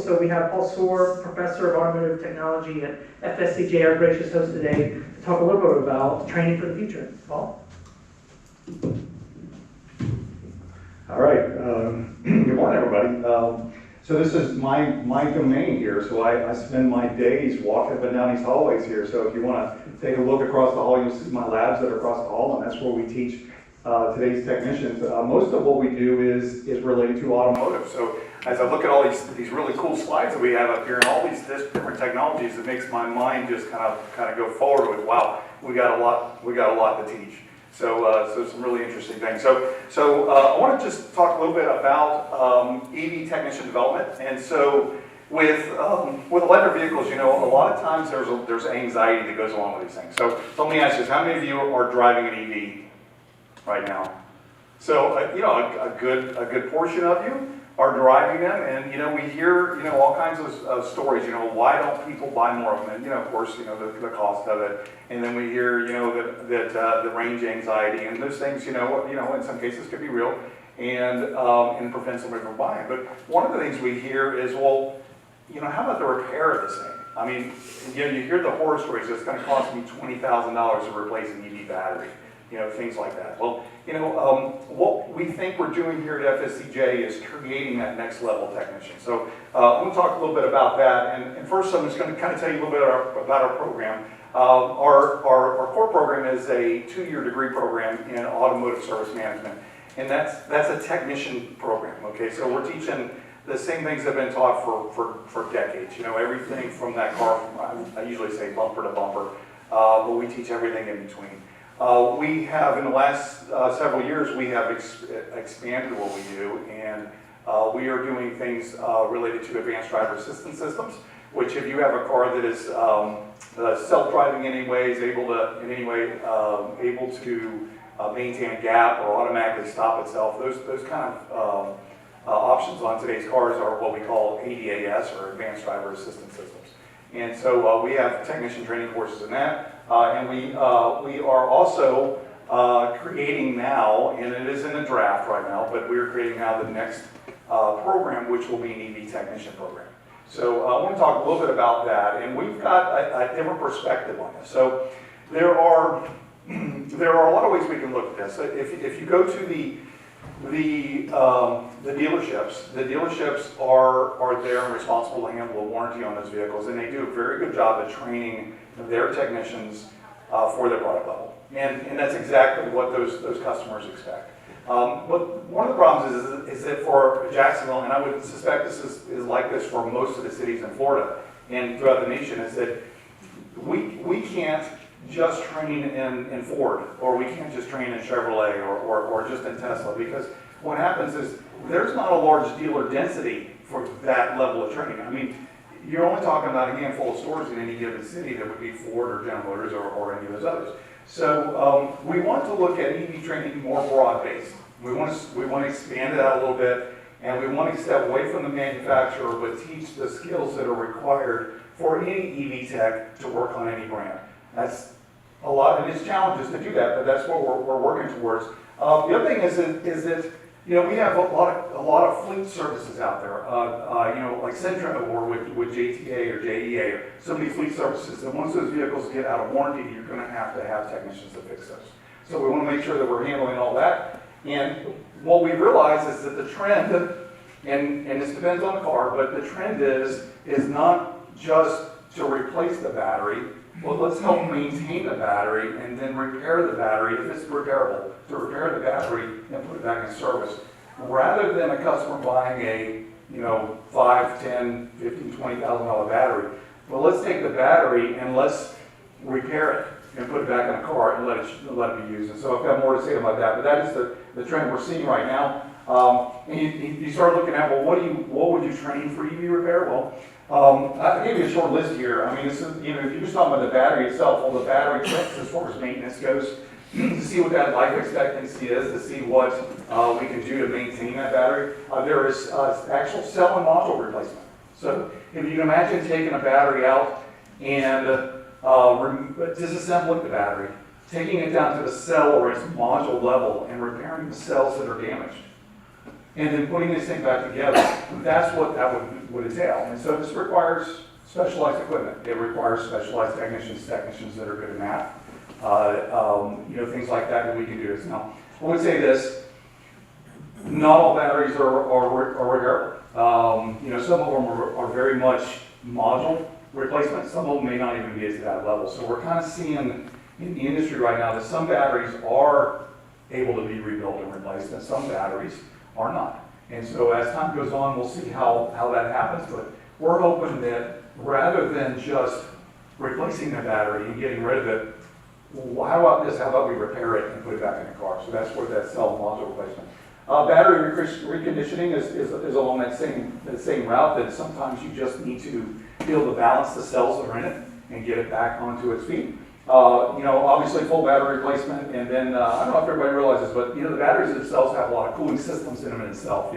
So we have Paul Soar, Professor of Automotive Technology at FSCJ, our gracious host today, to talk a little bit about training for the future. Paul? All right. Good morning, everybody. So this is my domain here. So I spend my days walking up and down these hallways here. So if you want to take a look across the hall, you'll see my labs that are across the hall, and that's where we teach today's technicians. Most of what we do is related to automotive. So as I look at all these really cool slides that we have up here and all these different technologies, it makes my mind just kind of go forward with, wow, we got a lot to teach. So some really interesting things. So I want to just talk a little bit about EV technician development. And so with electric vehicles, you know, a lot of times there's anxiety that goes along with these things. So let me ask you this: how many of you are driving an EV right now? So you know, a good portion of you are driving them, and you know, we hear, you know, all kinds of stories. You know, why don't people buy more of them? And you know, of course, you know, the cost of it. And then we hear, you know, that the range anxiety and those things, you know, in some cases could be real, and prevent somebody from buying. But one of the things we hear is, well, you know, how about the repair of this thing? I mean, you know, you hear the horror stories. It's going to cost me $20,000 to replace an EV battery. You know, things like that. Well, you know, what we think we're doing here at FSCJ is creating that next level technician. So I'm going to talk a little bit about that. And first, I'm just going to kind of tell you a little bit about our program. Our core program is a 2-year degree program in automotive service management, and that's a technician program. Okay, so we're teaching the same things that have been taught for decades. You know, everything from that car, I usually say bumper to bumper, but we teach everything in between. We have, in the last several years, we have expanded what we do, and we are doing things related to advanced driver assistance systems, which if you have a car that is self-driving in any way, is able to maintain a gap or automatically stop itself, those kind of options on today's cars are what we call ADAS, or advanced driver assistance systems. And so we have technician training courses in that. And we are also creating now, and it is in the draft right now, but we're creating now the next program, which will be an EV technician program. So I want to talk a little bit about that, and we've got a different perspective on this. So there are a lot of ways we can look at this. If you go to the dealerships are there and responsible to handle a warranty on those vehicles, and they do a very good job at training their technicians for their product level, and that's exactly what those customers expect. But one of the problems is that for Jacksonville, and I would suspect this is like this for most of the cities in Florida and throughout the nation, is that we can't just train in Ford, or we can't just train in Chevrolet, or just in Tesla, because what happens is there's not a large dealer density for that level of training. I mean, you're only talking about a handful of stores in any given city that would be Ford or General Motors or any of those others. So we want to look at EV training more broad-based. We want to expand it out a little bit, and we want to step away from the manufacturer, but teach the skills that are required for any EV tech to work on any brand. That's a lot, and it's challenges to do that, but that's what we're working towards. The other thing is that you know, we have a lot of fleet services out there. You know, like Centro, or with JTA or JEA, or so many fleet services. And once those vehicles get out of warranty, you're going to have technicians to fix those. So we want to make sure that we're handling all that. And what we realize is that the trend, and this depends on the car, but the trend is not just to replace the battery. Well, let's help maintain the battery and then repair the battery if it's repairable, to repair the battery and put it back in service. Rather than a customer buying a, you know, $5, $10, $15, $20,000 battery, well, let's take the battery and let's repair it and put it back in a car and let it be used. And so I've got more to say about that, but that is the trend we're seeing right now. And you start looking at, well, what would you train for EV repair? Well, I gave you a short list here. I mean, this is, you know, if you're just talking about the battery itself, well, the battery checks as far as maintenance goes, to see what that life expectancy is, to see what we can do to maintain that battery. There is actual cell and module replacement. So if you can imagine taking a battery out and disassembling the battery, taking it down to the cell or its module level and repairing the cells that are damaged. and then putting this thing back together. That's what that would entail. And so this requires specialized equipment. It requires specialized technicians that are good at math, things like that, and we can do this. Now, I would say this, not all batteries are repairable. Some of them are very much module replacement. Some of them may not even be at that level. So we're kind of seeing in the industry right now that some batteries are able to be rebuilt and replaced, and some batteries are not. And so as time goes on, we'll see how that happens. But we're hoping that rather than just replacing the battery and getting rid of it, how about this? How about we repair it and put it back in the car? So that's where that cell module replacement. Battery reconditioning is along that same route, that sometimes you just need to be able to balance the cells that are in it and get it back onto its feet. Obviously full battery replacement, and then I don't know if everybody realizes, but the batteries themselves have a lot of cooling systems in them in itself.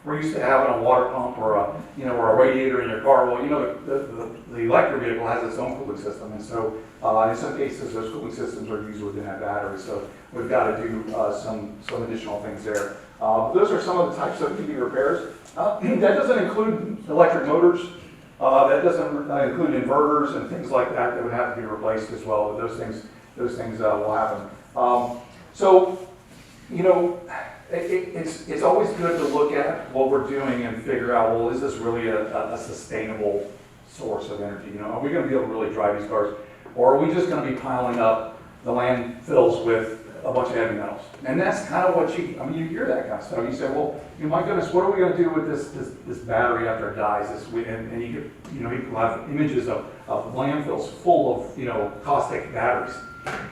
We're used to having a water pump or a radiator in your car. Well, the electric vehicle has its own cooling system, and so in some cases those cooling systems are used within that battery. So we've got to do some additional things there. Those are some of the types of EV repairs. That doesn't include electric motors. That doesn't include inverters and things like that that would have to be replaced as well. But those things will happen. It's always good to look at what we're doing and figure out, well, is this really a sustainable source of energy? Are we going to be able to really drive these cars, or are we just going to be piling up the landfills with a bunch of heavy metals? And that's kind of what you hear that kind of stuff. You say, well, my goodness, what are we going to do with this battery after it dies? And you can have images of landfills full of caustic batteries.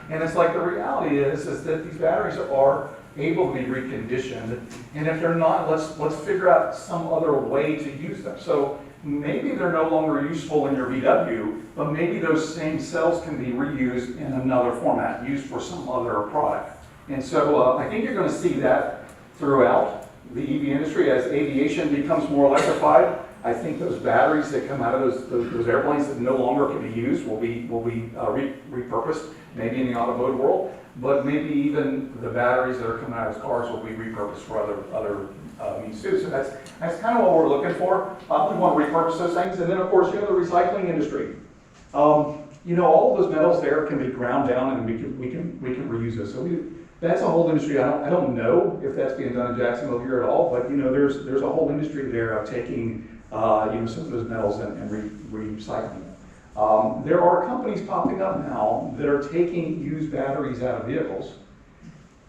And it's like the reality is that these batteries are able to be reconditioned, and if they're not, let's figure out some other way to use them. So maybe they're no longer useful in your VW, but maybe those same cells can be reused in another format, used for some other product. And so I think you're going to see that throughout the EV industry as aviation becomes more electrified. I think those batteries that come out of those airplanes that no longer can be used will be repurposed, maybe in the automotive world, but maybe even the batteries that are coming out of cars will be repurposed for other means too. So that's kind of what we're looking for. We want to repurpose those things, and then of course the recycling industry. All of those metals there can be ground down, and we can reuse those. So that's a whole industry. I don't know if that's being done in Jacksonville here at all, but there's a whole industry there of taking some of those metals and recycling them. There are companies popping up now that are taking used batteries out of vehicles.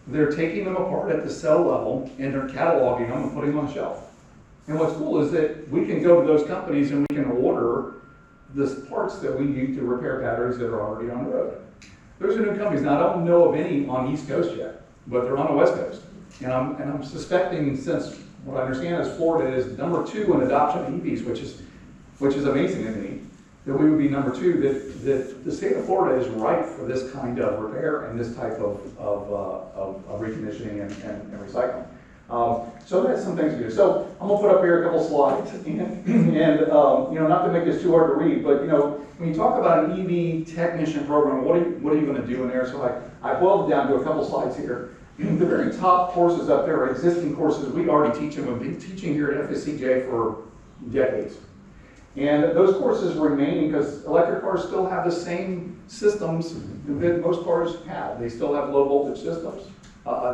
They're taking them apart at the cell level and they're cataloging them and putting them on the shelf. And what's cool is that we can go to those companies and we can order the parts that we need to repair batteries that are already on the road. Those are new companies. Now, I don't know of any on the East Coast yet, but they're on the West Coast. And I'm suspecting, since what I understand is Florida is number 2 in adoption of EVs, which is amazing to me, that we would be number 2, that the state of Florida is ripe for this kind of repair and this type of reconditioning and recycling. So that's some things to do. So I'm gonna put up here a couple slides, and not to make this too hard to read, but when you talk about an EV technician program, what are you going to do in there? So I boiled it down to a couple slides here. The very top courses up there are existing courses we already teach, and we've been teaching here at FSCJ for decades. And those courses remain because electric cars still have the same systems that most cars have. They still have low voltage systems.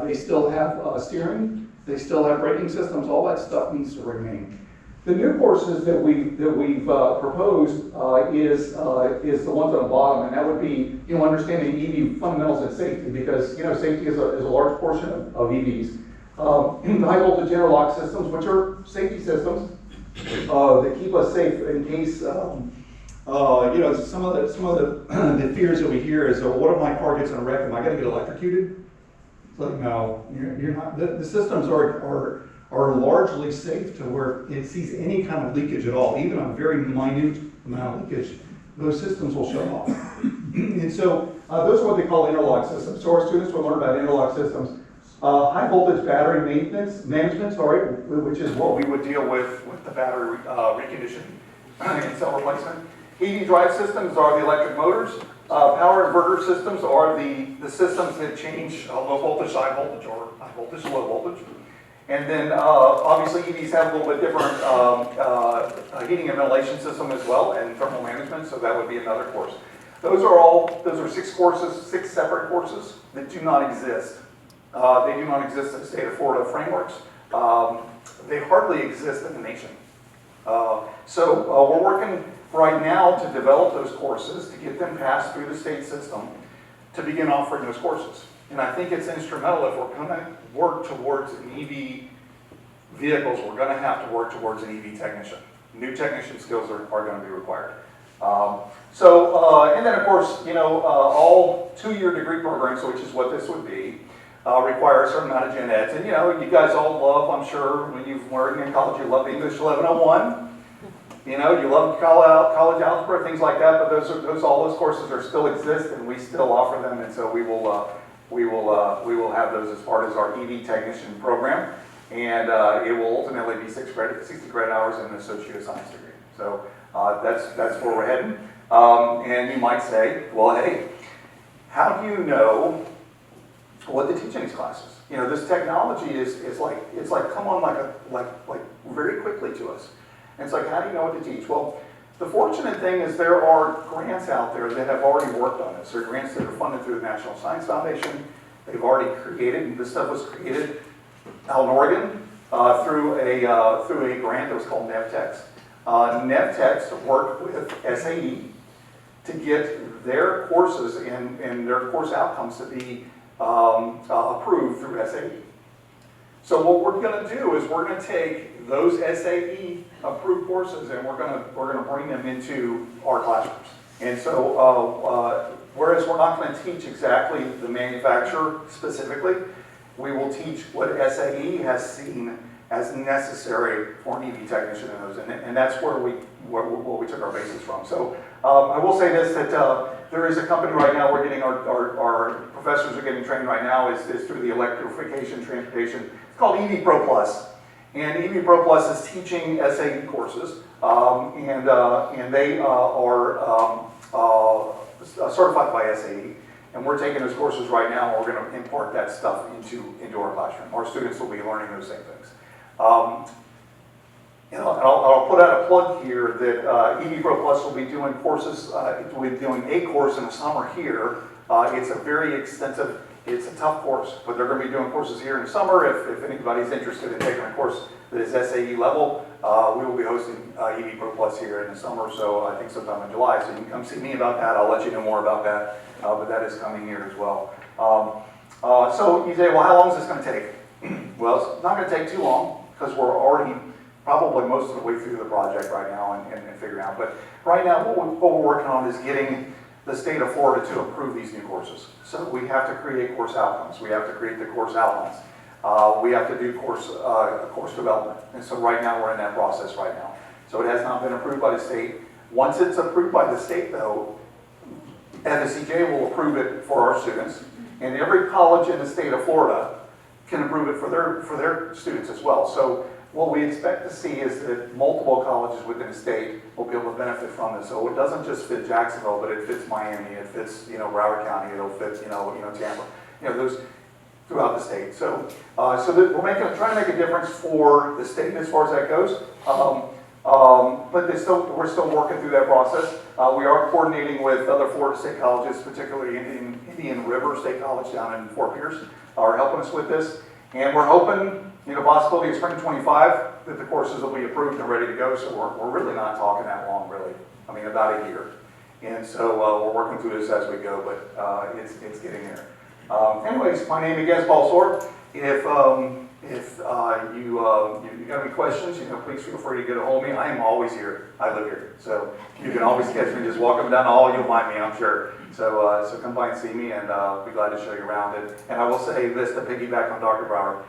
They still have steering. They still have braking systems. All that stuff needs to remain. The new courses that we've proposed is the ones on the bottom, and that would be understanding EV fundamentals and safety, because safety is a large portion of EVs. The high voltage interlock systems, which are safety systems that keep us safe in case some of the fears that we hear is, what if my car gets in a wreck? Am I going to get electrocuted? It's like, no, you're not. The systems are largely safe to where it sees any kind of leakage at all, even a very minute amount of leakage, those systems will shut off. And so those are what they call interlock systems. So our students will learn about interlock systems. High voltage battery management, which is what we would deal with the battery reconditioning and cell replacement. EV drive systems are the electric motors. Power inverter systems are the systems that change low voltage, high voltage, or high voltage, low voltage. And then obviously EVs have a little bit different heating and ventilation system as well, and thermal management, so that would be another course. Those are 6 courses, 6 separate courses that do not exist. They do not exist in the state of Florida frameworks. They hardly exist in the nation. So we're working right now to develop those courses, to get them passed through the state system, to begin offering those courses. And I think it's instrumental if we're going to work towards an EV vehicles, we're going to have to work towards an EV technician. New technician skills are going to be required. And then of course, all 2-year degree programs, which is what this would be, require a certain amount of gen eds. And you guys all love, I'm sure, when you've learned in college, you love English 1101. You love college algebra, things like that, but all those courses are still exist, and we still offer them, and so we will have those as part of our EV technician program, and it will ultimately be 60 credit hours in an associate science degree. So that's where we're heading. And you might say, well, hey, how do you know what to teach in these classes? This technology is like come on like very quickly to us. And it's like, how do you know what to teach? Well, the fortunate thing is there are grants out there that have already worked on this. There are grants that are funded through the National Science Foundation. They've already created, and this stuff was created out in Oregon through a grant that was called NevTex. NevTex worked with SAE to get their courses and their course outcomes to be approved through SAE. So what we're going to do is we're going to take those SAE approved courses and we're going to bring them into our classrooms. And so whereas we're not going to teach exactly the manufacturer specifically, we will teach what SAE has seen as necessary for an EV technician in those, and that's where we took our basis from. So I will say this, that there is a company right now, we're getting our professors are getting trained right now, is through the electrification transportation. It's called EV Pro Plus. And EV Pro Plus is teaching SAE courses, and they are certified by SAE. And we're taking those courses right now, and we're going to impart that stuff into our classroom. Our students will be learning those same things. And I'll put out a plug here that EV Pro Plus will be doing courses, we'll be doing a course in the summer here. It's a very extensive, it's a tough course, but they're going to be doing courses here in the summer. If anybody's interested in taking a course that is SAE level, we will be hosting EV Pro Plus here in the summer, so I think sometime in July, so you can come see me about that. I'll let you know more about that, but that is coming here as well. So you say, well, how long is this going to take? Well, it's not going to take too long, because we're already probably most of the way through the project right now and figuring out. But right now, what we're working on is getting the state of Florida to approve these new courses. So we have to create course outcomes. We have to create the course outlines. We have to do course development. And so right now, we're in that process right now. So it has not been approved by the state. Once it's approved by the state, though, FSCJ will approve it for our students. And every college in the state of Florida can approve it for their students as well. So what we expect to see is that multiple colleges within the state will be able to benefit from this. So it doesn't just fit Jacksonville, but it fits Miami, it fits Broward County, it'll fit Tampa, those throughout the state. So that we're trying to make a difference for the state as far as that goes. But we're still working through that process. We are coordinating with other Florida state colleges, particularly Indian River State College down in Fort Pierce, are helping us with this. And we're hoping, possibility of spring 25, that the courses will be approved and ready to go. So we're really not talking that long, really. I mean, about a year. And so we're working through this as we go, but it's getting there. Anyways, my name again is Paul Soar. If you got any questions, please feel free to get a hold of me. I am always here. I live here, so you can always catch me just walking down the hall. You'll find me, I'm sure. So come by and see me, and I'll be glad to show you around it. And I will say this to piggyback on Dr. Brower.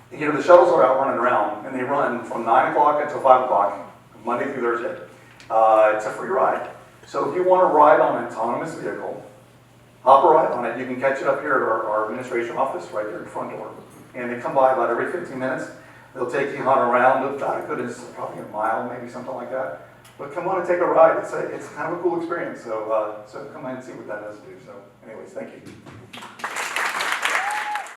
The shuttles are out running around, and they run from 9 o'clock until 5 o'clock, Monday through Thursday. It's a free ride. So if you want to ride on an autonomous vehicle, hop a ride on it. You can catch it up here at our administration office, right there at the front door. And they come by about every 15 minutes. They'll take you on around about probably a mile, maybe something like that. But come on and take a ride. It's kind of a cool experience. So come on and see what that does do. So anyways, thank you.